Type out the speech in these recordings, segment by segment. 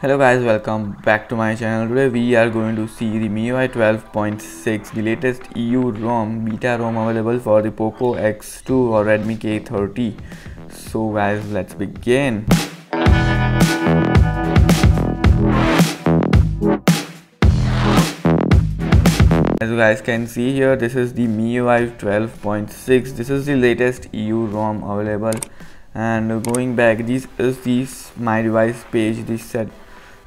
Hello guys, welcome back to my channel. Today we are going to see the MIUI 12.6, the latest EU ROM, beta ROM available for the Poco X2 or Redmi K30. So guys, let's begin. As you guys can see here, this is the MIUI 12.6. This is the latest EU ROM available. And going back, this is my device page.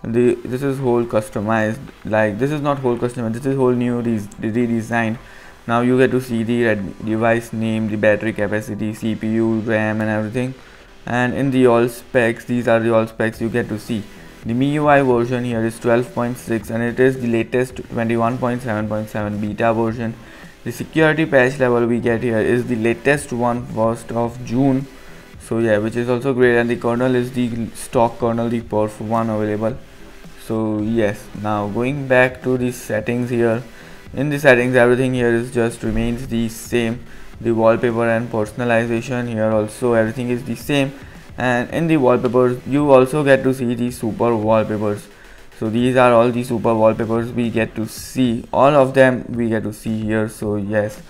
This is whole customized, like this is not whole customized, this is whole new redesigned. Now you get to see the device name, the battery capacity, CPU, RAM and everything. And in the all specs, these are the all specs you get to see. The MIUI version here is 12.6 and it is the latest 21.7.7 beta version. The security patch level we get here is the latest one, 1st of June. So yeah, which is also great, and the kernel is the stock kernel, the Perf 1 available. So yes, now going back to the settings here. In the settings, everything here is just remains the same. The wallpaper and personalization here also everything is the same. And in the wallpapers you also get to see the super wallpapers. So these are all the super wallpapers we get to see, all of them we get to see here. So yes,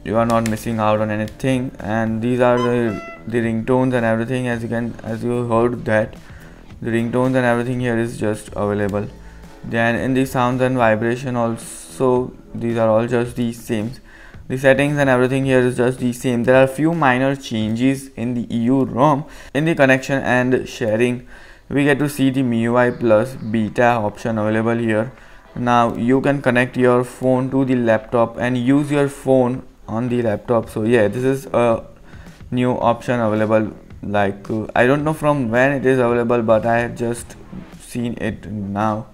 you are not missing out on anything. And these are the ringtones and everything. As you heard that the ringtones and everything here is just available. Then in the sounds and vibration also, these are all just the same. The settings and everything here is just the same. There are few minor changes in the EU ROM. In the connection and sharing, we get to see the MIUI Plus beta option available here. Now you can connect your phone to the laptop and use your phone on the laptop. So yeah, this is a new option available. Like I don't know from when it is available, but I have just seen it now.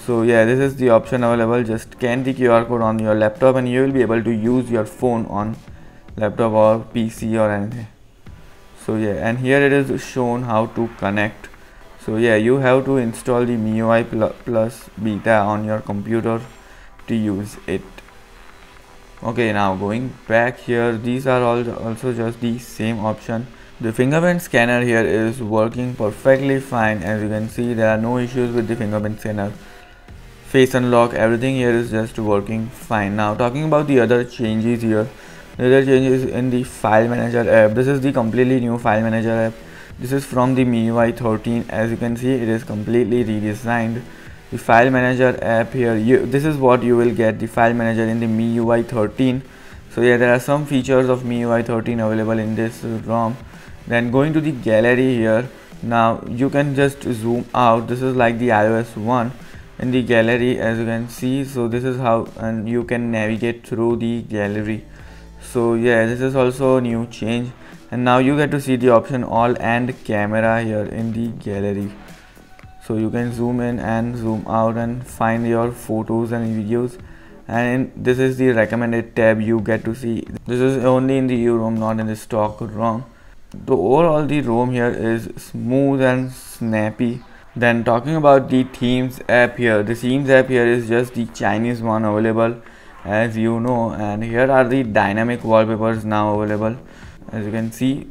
So yeah, this is the option available. Just scan the QR code on your laptop and you will be able to use your phone on laptop or PC or anything. So yeah, and here it is shown how to connect. So yeah, you have to install the MIUI Plus beta on your computer to use it. Okay, now going back here, these are all also just the same option. The fingerprint scanner here is working perfectly fine. As you can see, there are no issues with the fingerprint scanner. Face unlock, everything here is just working fine. Now talking about the other changes here, the other changes in the file manager app. This is the completely new file manager app. This is from the MIUI 13. As you can see, it is completely redesigned. The file manager app here, this is what you will get, the file manager in the MIUI 13. So yeah, there are some features of MIUI 13 available in this ROM. Then going to the gallery here, now you can just zoom out. This is like the iOS 1 in the gallery, as you can see. So this is how, and you can navigate through the gallery. So yeah, this is also a new change. And now you get to see the option all and camera here in the gallery. So you can zoom in and zoom out and find your photos and videos. And this is the recommended tab you get to see. This is only in the EU ROM, not in the stock ROM. So overall the ROM here is smooth and snappy. Then talking about the themes app here, the themes app here is just the Chinese one available, as you know. And here are the dynamic wallpapers now available. As you can see,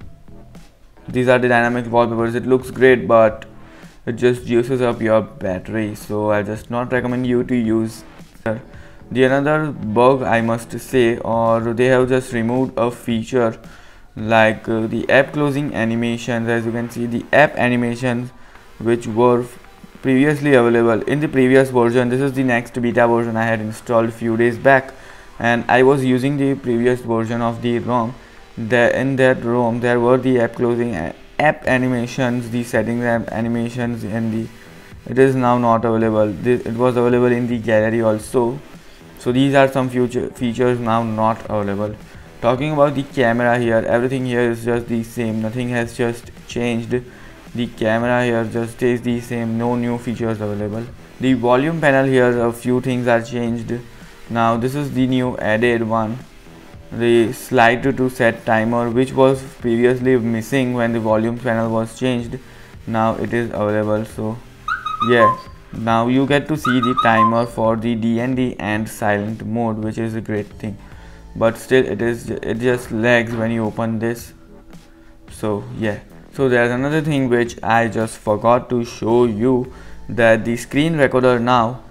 these are the dynamic wallpapers. It looks great, but it just juices up your battery, so I just not recommend you to use. The another bug I must say, or they have just removed a feature like the app closing animations. As you can see, the app animations which were previously available in the previous version. This is the next beta version I had installed few days back, and I was using the previous version of the ROM. In that ROM there were the app closing app animations, the settings app animations, and it is now not available. It was available in the gallery also. So these are some future features now not available. Talking about the camera here, everything here is just the same, nothing has just changed. The camera here just stays the same, no new features available. The volume panel here, a few things are changed. Now this is the new added one, the slide to set timer, which was previously missing when the volume panel was changed. Now it is available. So yeah, now you get to see the timer for the DND and silent mode, which is a great thing. But still it just lags when you open this. So yeah, So there's another thing which I just forgot to show you, that the screen recorder now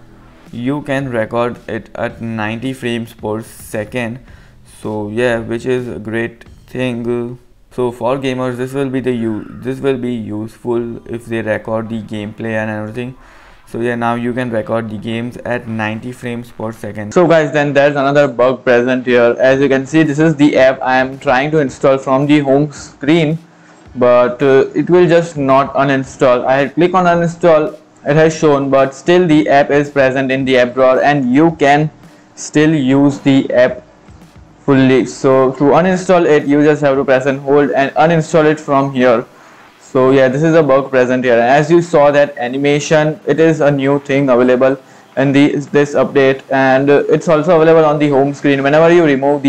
you can record it at 90 frames per second. So yeah, which is a great thing. So for gamers this will be useful if they record the gameplay and everything. So yeah, now you can record the games at 90 frames per second. So guys, then there's another bug present here. As you can see, this is the app I am trying to install from the home screen, but it will just not uninstall. I click on uninstall, it has shown, but still the app is present in the app drawer and you can still use the app fully. So to uninstall it, you just have to press and hold and uninstall it from here. So yeah, this is a bug present here, and as you saw that animation, it is a new thing available in this update, and it's also available on the home screen. Whenever you remove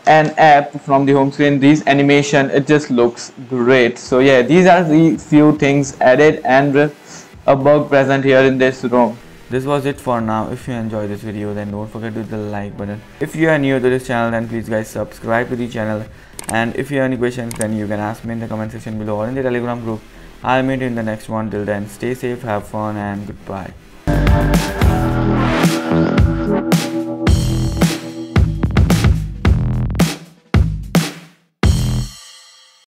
an app from the home screen, this animation, it just looks great. So yeah, these are the few things added and a bug present here in this ROM. This was it for now. If you enjoyed this video, then don't forget to hit the like button. If you are new to this channel, then please guys subscribe to the channel, and if you have any questions, then you can ask me in the comment section below or in the Telegram group. I'll meet you in the next one. Till then, stay safe, have fun, and goodbye.